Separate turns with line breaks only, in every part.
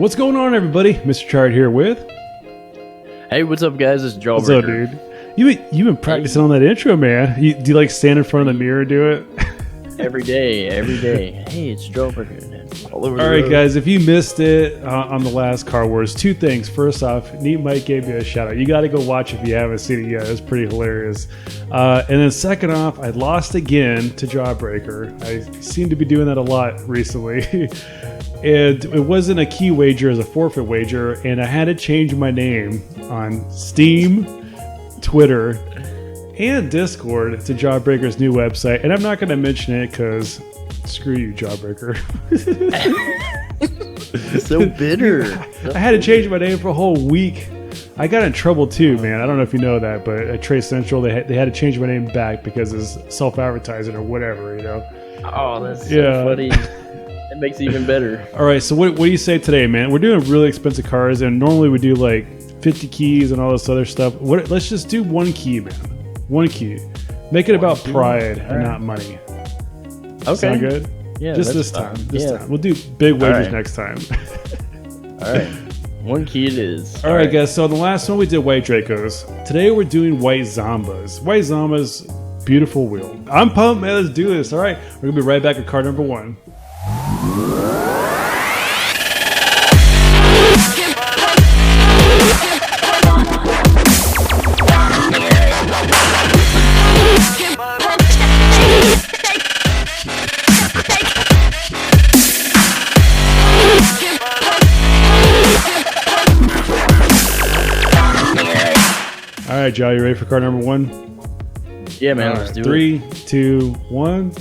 What's going on, everybody? Mr. Chart here with...
Hey, what's up, guys? It's Jawbreaker.
What's up, dude? You've been practicing on that intro, man. Do you like stand in front of the mirror and do it?
Every day. Hey, it's Jawbreaker. All
right, guys, if you missed it on the last Car Wars, two things. First off, Neat Mike gave me a shout out. You got to go watch if you haven't seen it yet. It's pretty hilarious. And then second off, I lost again to Jawbreaker. I seem to be doing that a lot recently. And it wasn't a key wager, it was a forfeit wager, and I had to change my name on Steam, Twitter, and Discord to Jawbreaker's new website. And I'm not going to mention it because screw you, Jawbreaker.
So bitter.
I had to change my name for a whole week. I got in trouble too, man. I don't know if you know that, but at Trace Central, they had to change my name back because it's self-advertising or whatever, you know?
Oh, that's so funny. It makes it even better.
All right, so what do you say today, man? We're doing really expensive cars, and normally we do like 50 keys and all this other stuff. Let's just do one key, man. One key. Make it about pride and not money.
Okay.
Sound good?
Yeah.
Just this time. This time. We'll do big wagers next time.
All right. One key it is.
All right, guys. So the last one we did white Dracos. Today we're doing white Zombas. White Zombas, beautiful wheel. I'm pumped, man. Let's do this. All right. We're going to be right back at car number one. All right, Joe, you ready for car number one?
Yeah, man. Let's do it.
3, 2, 1.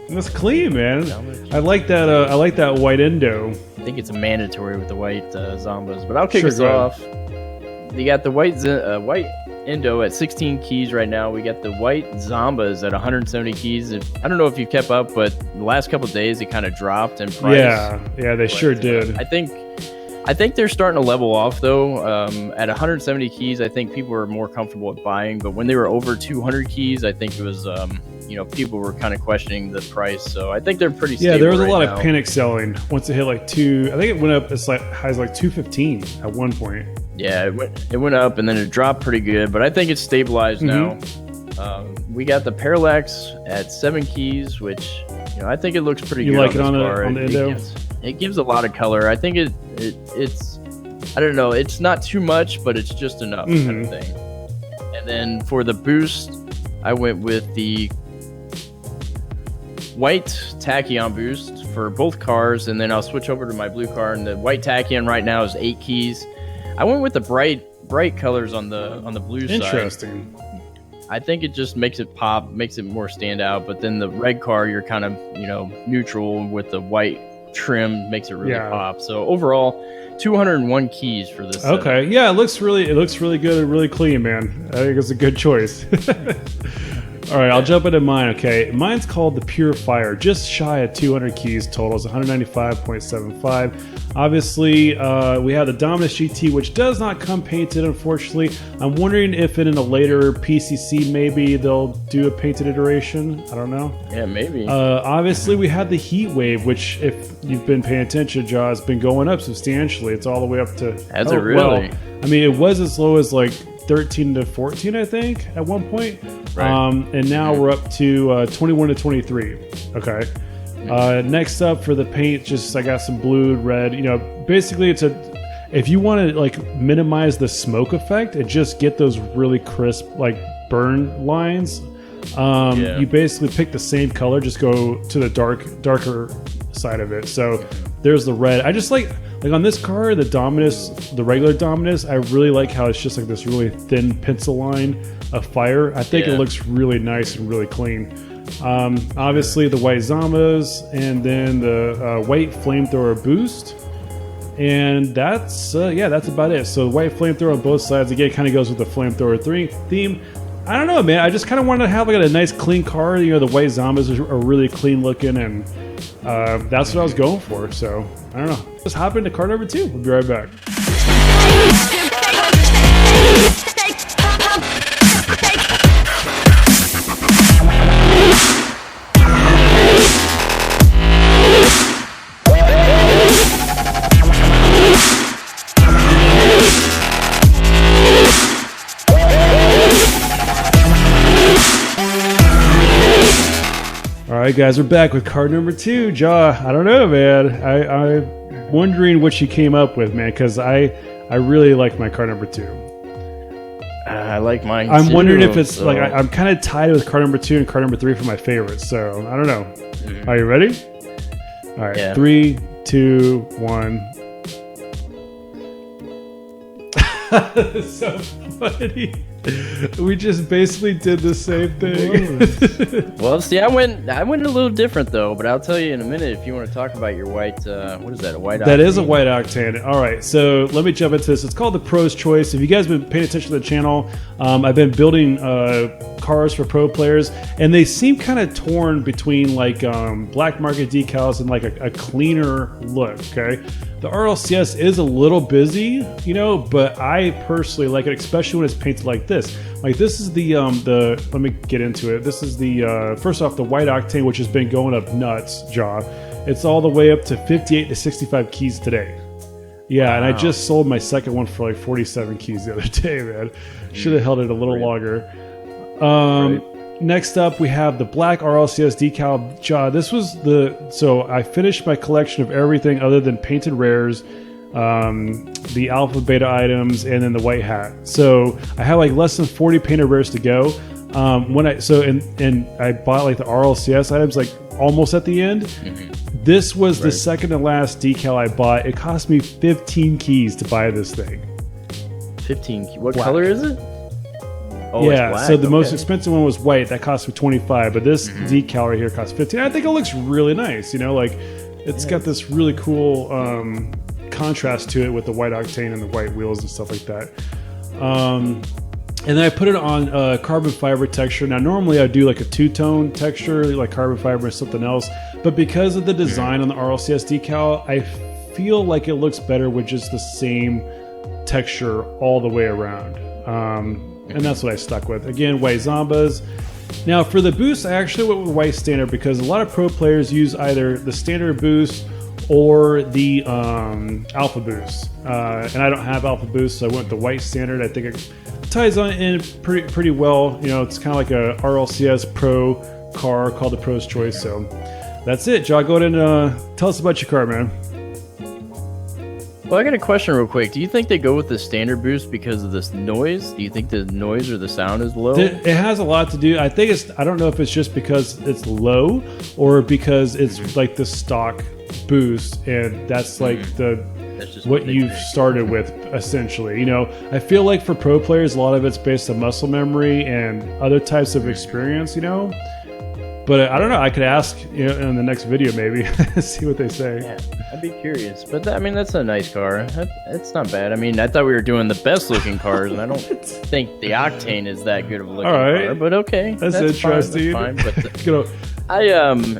That's clean, man. I like that. I like that white Indo.
I think it's a mandatory with the white Zombas, but I'll kick us off. You got the white Indo at 16 keys right now. We got the white Zombas at 170 keys. I don't know if you kept up, but the last couple of days it kind of dropped in price.
Yeah, they sure did.
I think they're starting to level off, though. At 170 keys, I think people were more comfortable with buying. But when they were over 200 keys, I think it was, people were kind of questioning the price. So I think they're pretty stable.
Yeah, there was a lot of panic selling once it hit like two. I think it went up as high as like 215 at one point.
Yeah, it went up and then it dropped pretty good. But I think it's stabilized now. We got the Parallax at 7 keys, which I think it looks pretty good.
You like it on
the
Indo?
It gives a lot of color. I think it's I don't know, it's not too much, but it's just enough kind of thing. And then for the boost, I went with the white Tachyon boost for both cars, and then I'll switch over to my blue car, and the white Tachyon right now is 8 keys. I went with the bright colors on the blue side.
Interesting.
I think it just makes it pop, makes it more stand out, but then the red car, you're kind of, neutral with the white trim, makes it really pop. So overall, 201 keys for this.
Okay, yeah, it looks really good and really clean, man. I think it's a good choice. All right, I'll jump into mine. Okay, mine's called the Pure Fire, just shy of 200 keys total. It's 195.75. Obviously, we have the Dominus GT, which does not come painted, unfortunately. I'm wondering if in a later PCC maybe they'll do a painted iteration. I don't know.
Yeah, maybe.
Obviously, we have the Heat Wave, which, if you've been paying attention, Jaw, has been going up substantially. It's all the way up to...
Has it really?
Well, I mean, it was as low as like 13 to 14, I think, at one point.
Right.
And now we're up to 21 to 23. Okay. Next up for the paint, I got some blue, red. Basically if you want to like minimize the smoke effect and just get those really crisp like burn lines, you basically pick the same color, just go to the darker side of it. So there's the red. I just like on this car, the Dominus, the regular Dominus, I really like how it's just like this really thin pencil line of fire. I think it looks really nice and really clean. Obviously the white Zombas, and then the white flamethrower boost, and that's about it. So the white flamethrower on both sides, again, kind of goes with the flamethrower theme. I don't know, man. I just kind of wanted to have like a nice clean car. The white Zombas are really clean looking, and that's what I was going for. So I don't know. Let's hop into car number 2. We'll be right back. right, guys, we're back with card number 2. Jaw, I don't know, man. I'm wondering what you came up with, man, because I really like my card number 2.
I like mine.
I'm wondering if it's like I'm kind of tied with card number 2 and card number 3 for my favorites. So I don't know. Mm-hmm. Are you ready? All right, 3, 2, 1. So funny. We just basically did the same thing.
Well, see, I went a little different though, but I'll tell you in a minute if you want to talk about your white. What is that? A white octane?
That is a white octane. All right, so let me jump into this. It's called the Pro's Choice. If you guys have been paying attention to the channel, I've been building cars for pro players, and they seem kind of torn between like black market decals and like a cleaner look. Okay. The RLCS is a little busy, you know, but I personally like it, especially when it's painted like this. Like this is the let me get into it. This is the first off the white octane, which has been going up nuts, Jaw. It's all the way up to 58 to 65 keys today. Yeah, wow. And I just sold my second one for like 47 keys the other day, man. Should have held it a little longer. Right. Next up, we have the black RLCS decal. This was so I finished my collection of everything other than painted rares, the alpha beta items, and then the white hat. So I have like less than 40 painted rares to go. And I bought like the RLCS items like almost at the end. Mm-hmm. This was the second to last decal I bought. It cost me 15 keys to buy this thing.
15 keys. What color is it?
Oh, yeah, so the most expensive one was white. That cost me 25, but this decal right here costs 15. I think it looks really nice. You know, like it's got this really cool contrast to it with the white octane and the white wheels and stuff like that. And then I put it on carbon fiber texture. Now, normally I do like a two-tone texture, like carbon fiber or something else. But because of the design on the RLCS decal, I feel like it looks better with just the same texture all the way around. And that's what I stuck with. Again, white Zombas. Now for the boost, I actually went with white standard because a lot of pro players use either the standard boost or the alpha boost. And I don't have alpha boost, so I went with the white standard. I think it ties on in pretty well. You know, it's kind of like a RLCS pro car called the Pro's Choice. So that's it. Jaw, go ahead and tell us about your car, man.
Well, I got a question real quick. Do you think they go with the standard boost because of this noise? Do you think the noise or the sound is low?
It has a lot to do. I think I don't know if it's just because it's low or because it's like the stock boost and that's like what you've started with essentially. You know, I feel like for pro players, a lot of it's based on muscle memory and other types of experience, you know. But I don't know. I could ask in the next video maybe, see what they say.
Yeah, I'd be curious. But that's a nice car. It's not bad. I mean, I thought we were doing the best looking cars, and I don't think the Octane is that good of a looking car. But okay,
that's interesting.
Fine. But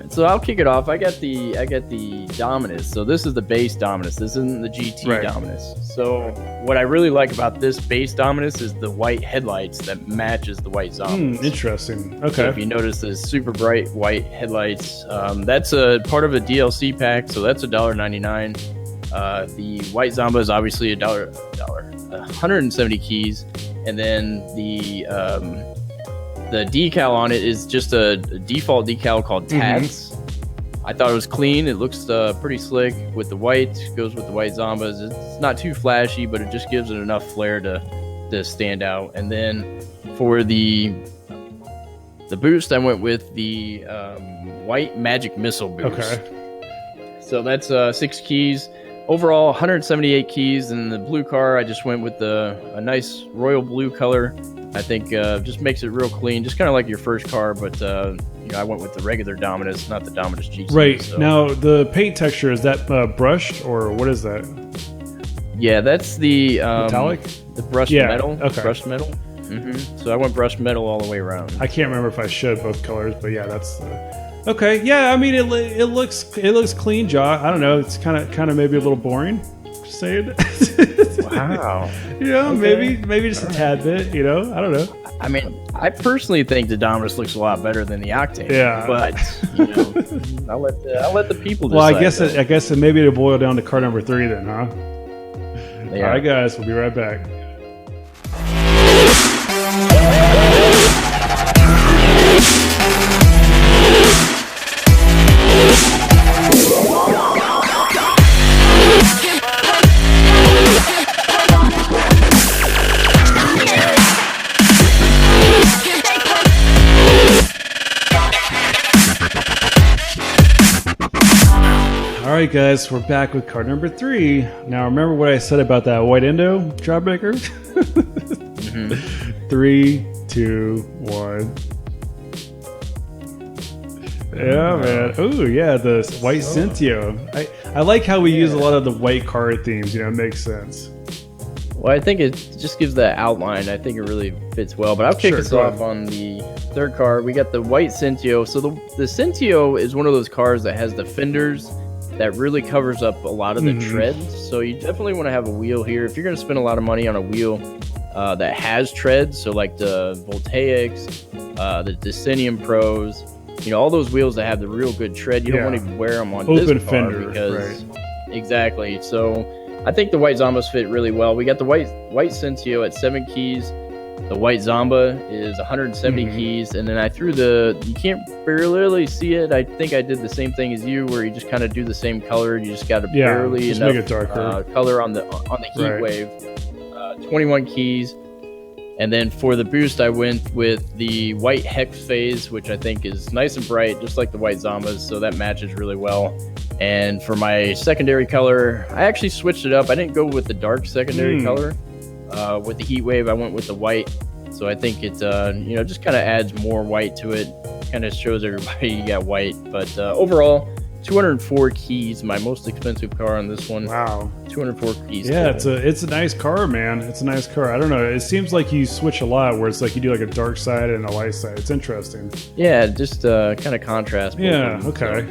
so I'll kick it off. I got the Dominus. So this is the base Dominus. This isn't the GT Dominus. So what I really like about this base Dominus is the white headlights that matches the white Zombas.
Interesting. Okay.
So if you notice the super bright white headlights, that's a part of a DLC pack. So that's $1.99. The white Zomba is obviously $170 keys, and then the decal on it is just a default decal called Tats. I thought it was clean. It looks pretty slick with the white. Goes with the white Zombas. It's not too flashy, but it just gives it enough flair to stand out. And then for the boost, I went with the white Magic Missile boost. Okay. So that's 6 keys. Overall, 178 keys. And the blue car, I just went with a nice royal blue color. I think just makes it real clean, just kind of like your first car, but I went with the regular Dominus, not the Dominus GT.
Right.
So.
Now, the paint texture, is that brushed, or what is that?
Yeah, that's the
metallic?
The brushed metal.
Okay.
Brushed metal. So I went brushed metal all the way around.
I can't remember if I showed both colors, but yeah, that's... Okay, yeah, I mean, it looks clean, Jaw. I don't know, it's kind of maybe a little boring. Just saying.
Wow.
Maybe just a tad bit, I don't know.
I mean, I personally think the Dominus looks a lot better than the Octane.
Yeah.
But, I'll let the people decide.
Well, I guess maybe it'll boil down to car number 3 then, huh? Yeah. All right, guys, we'll be right back. right, guys, we're back with card number 3. Now, remember what I said about that white Indo, Jawbreaker? 3, 2, 1. Yeah, man. Oh, yeah, the white Cynthia. I like how we use a lot of the white card themes. You know, it makes sense.
Well, I think it just gives that outline. I think it really fits well. But I'll kick us off on the third card. We got the white Cynthia. So the Cynthia is one of those cars that has the fenders that really covers up a lot of the treads. So you definitely want to have a wheel here. If you're going to spend a lot of money on a wheel that has treads, so like the Voltaics, the Decennium Pros, you know, all those wheels that have the real good tread, you don't want to wear them on
open
this car
fender,
because exactly. So I think the white Zombas fit really well. We got the white Cynthia at 7 keys. The white Zomba is 170 keys, and then I threw you can't barely see it. I think I did the same thing as you, where you just kind of do the same color. You just got to barely
just
enough
make it darker.
Color on the heat wave. 21 keys. And then for the boost, I went with the white hex phase, which I think is nice and bright, just like the white Zombas, so that matches really well. And for my secondary color, I actually switched it up. I didn't go with the dark secondary color. With the heat wave, I went with the white. So I think it, just kind of adds more white to it. Kind of shows everybody you got white. But overall, 204 keys, my most expensive car on this one.
Wow.
204 keys.
Yeah, it's a nice car, man. It's a nice car. I don't know. It seems like you switch a lot, where it's like you do like a dark side and a light side. It's interesting.
Yeah, just kind of contrast.
Yeah, okay.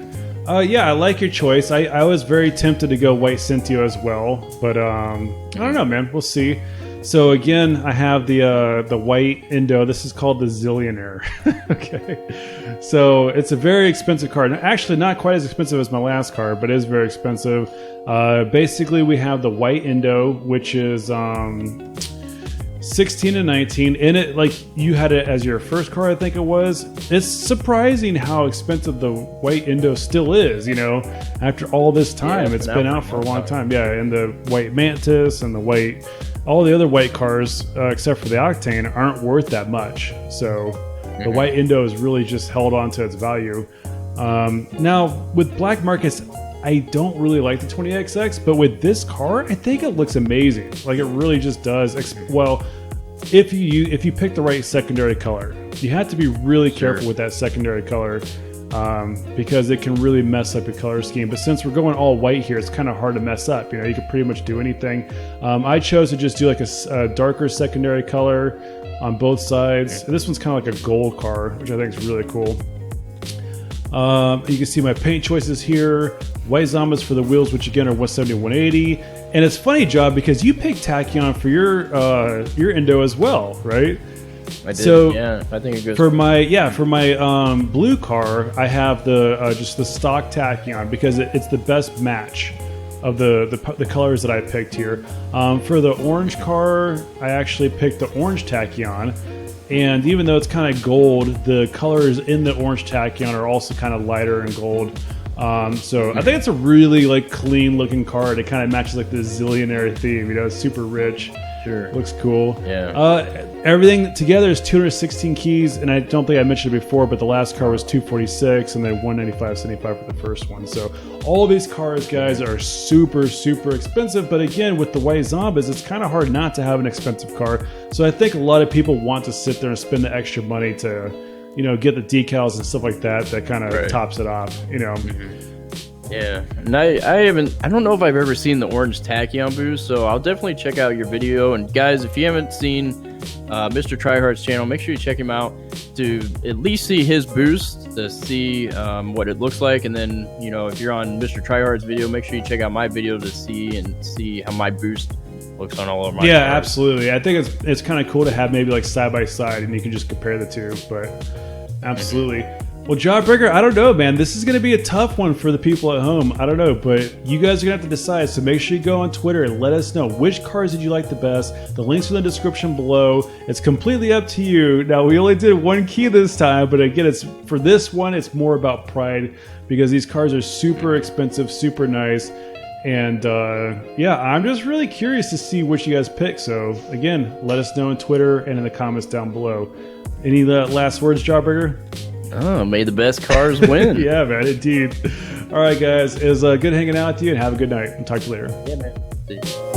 Yeah, I like your choice. I was very tempted to go white Cynthia as well, but I don't know, man. We'll see. So again, I have the white Indo. This is called the Zillionaire. Okay, so it's a very expensive card. Actually, not quite as expensive as my last card, but it is very expensive. Basically, we have the white Indo, which is 16 and 19. In it, like you had it as your first card, I think it was. It's surprising how expensive the white Indo still is. You know, after all this time, it's been out for a long time. Yeah, and the white Mantis and the white. All the other white cars, except for the Octane, aren't worth that much. So the white Indo has really just held on to its value. Now, with black markets, I don't really like the 20XX, but with this car, I think it looks amazing. Like, it really just does. Well, if you pick the right secondary color, you have to be really careful with that secondary color. Because it can really mess up your color scheme. But since we're going all white here, it's kind of hard to mess up. You know, you can pretty much do anything. I chose to just do like a darker secondary color on both sides. This one's kind of like a gold car, which I think is really cool. You can see my paint choices here. White Zombas for the wheels, which again are 170, 180. And it's funny, Job, because you picked Tachyon for your Indo as well, right?
I did. So yeah, I think it goes
for my blue car. I have the just the stock Tachyon because it's the best match of the colors that I picked here. For the orange car, I actually picked the orange Tachyon, and even though it's kind of gold, the colors in the orange Tachyon are also kind of lighter and gold. So I think it's a really like clean looking card. It kind of matches like the Zillionaire theme. You know, it's super rich.
Sure.
Looks cool.
Yeah.
Everything together is 216 keys, and I don't think I mentioned it before, but the last car was 246, and then 195.75 for the first one. So all these cars, guys, are super, super expensive. But again, with the white Zombas, it's kind of hard not to have an expensive car. So I think a lot of people want to sit there and spend the extra money to, you know, get the decals and stuff like that. That kind of tops it off. You know.
Yeah, and I don't know if I've ever seen the orange Tachyon boost, so I'll definitely check out your video. And guys, if you haven't seen Mr. Tryhard's channel, make sure you check him out to at least see his boost, to see what it looks like. And then, you know, if you're on Mr. Tryhard's video, make sure you check out my video to see how my boost looks on all of my cars.
Absolutely. I think it's kind of cool to have maybe like side by side, and you can just compare the two. But absolutely. Well, Jawbreaker, I don't know, man. This is going to be a tough one for the people at home. I don't know, but you guys are going to have to decide. So make sure you go on Twitter and let us know which cars did you like the best. The links are in the description below. It's completely up to you. Now, we only did one key this time, but again, for this one, it's more about pride because these cars are super expensive, super nice. And yeah, I'm just really curious to see which you guys pick. So again, let us know on Twitter and in the comments down below. Any last words, Jawbreaker?
Oh, may the best cars win.
Yeah, man, indeed. All All right, guys. It was good hanging out with you, and have a good night. And talk to you later.
Yeah, man. See you.